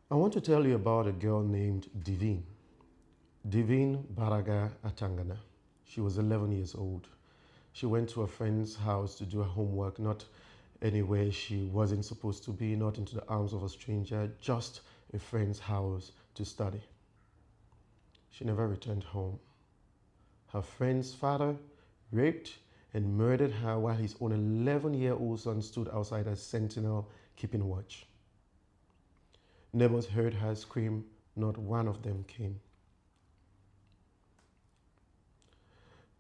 I want to tell you about a girl named Divine Baraga Atangana. She was 11 years old. She went to a friend's house to do her homework, not anywhere she wasn't supposed to be, not into the arms of a stranger, just a friend's house to study. She never returned home. Her friend's father raped and murdered her while his own 11-year-old son stood outside as sentinel keeping watch. Neighbors heard her scream, not one of them came.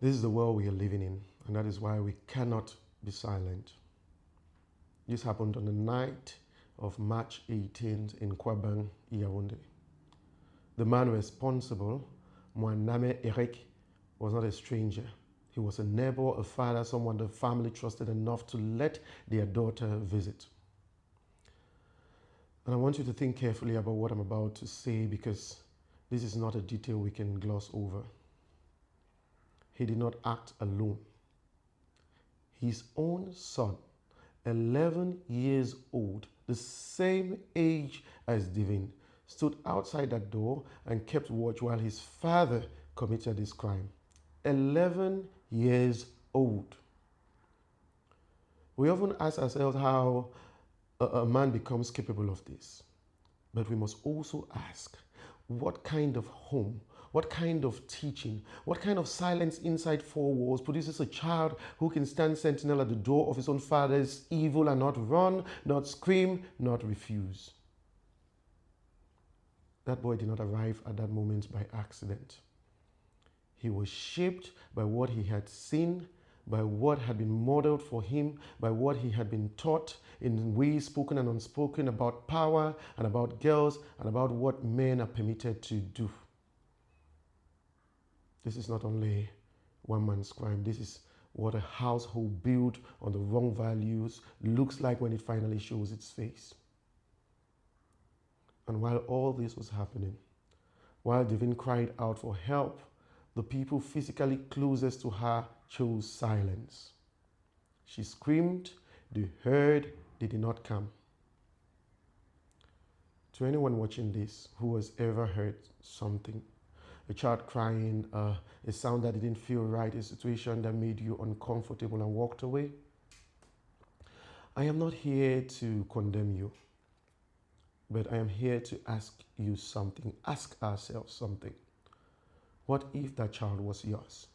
This is the world we are living in, and that is why we cannot be silent. This happened on the night of March 18th in Kwabang, Yaoundé. The man responsible, Mwaname Eric, was not a stranger. He was a neighbor, a father, someone the family trusted enough to let their daughter visit. And I want you to think carefully about what I'm about to say, because this is not a detail we can gloss over. He did not act alone. His own son, 11 years old, the same age as Divine, stood outside that door and kept watch while his father committed this crime. 11 years old. We often ask ourselves how a man becomes capable of this. But we must also ask, what kind of home, what kind of teaching, what kind of silence inside four walls produces a child who can stand sentinel at the door of his own father's evil and not run, not scream, not refuse? That boy did not arrive at that moment by accident. He was shaped by what he had seen, by what had been modeled for him, by what he had been taught in ways spoken and unspoken about power and about girls and about what men are permitted to do. This is not only one man's crime. This is what a household built on the wrong values looks like when it finally shows its face. And while all this was happening, while Divine cried out for help, the people physically closest to her chose silence. She screamed, they heard, they did not come. To anyone watching this who has ever heard something, a child crying, a sound that didn't feel right, a situation that made you uncomfortable and walked away, I am not here to condemn you, but I am here to ask you something, ask ourselves something. What if that child was yours?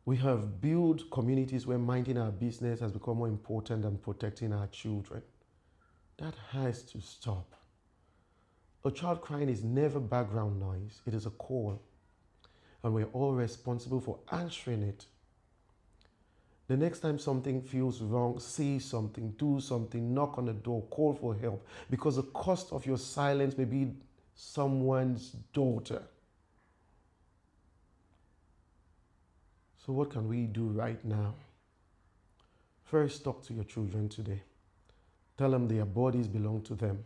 We have built communities where minding our business has become more important than protecting our children. That has to stop. A child crying is never background noise. It is a call. And we're all responsible for answering it. The next time something feels wrong, say something, do something, knock on the door, call for help. Because the cost of your silence may be someone's daughter. So what can we do right now? First, talk to your children today. Tell them their bodies belong to them.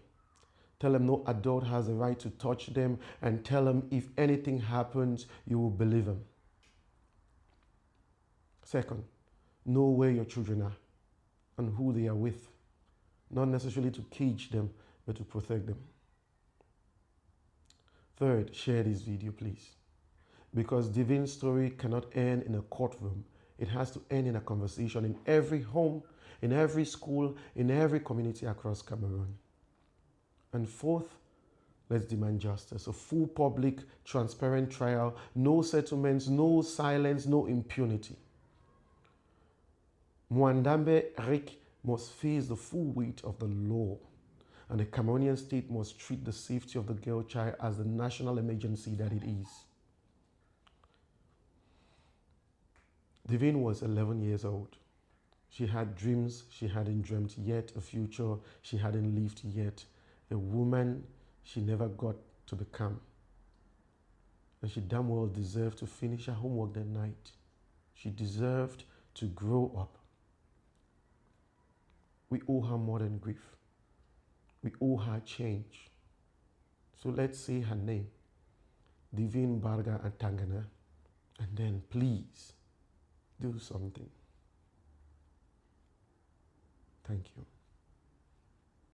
Tell them no adult has the right to touch them, and tell them if anything happens, you will believe them. Second, know where your children are and who they are with. Not necessarily to cage them, but to protect them. Third, share this video, please. Because Divine's story cannot end in a courtroom. It has to end in a conversation in every home, in every school, in every community across Cameroon. And fourth, let's demand justice. A full public, transparent trial, no settlements, no silence, no impunity. Mwandambe Rick must face the full weight of the law, and the Cameroonian state must treat the safety of the girl child as the national emergency that it is. Divine was 11 years old. She had dreams she hadn't dreamt yet, a future she hadn't lived yet, a woman she never got to become. And she damn well deserved to finish her homework that night. She deserved to grow up. We owe her more than grief. We owe her change. So let's say her name, Divine Baraga Atangana, and then please do something. Thank you.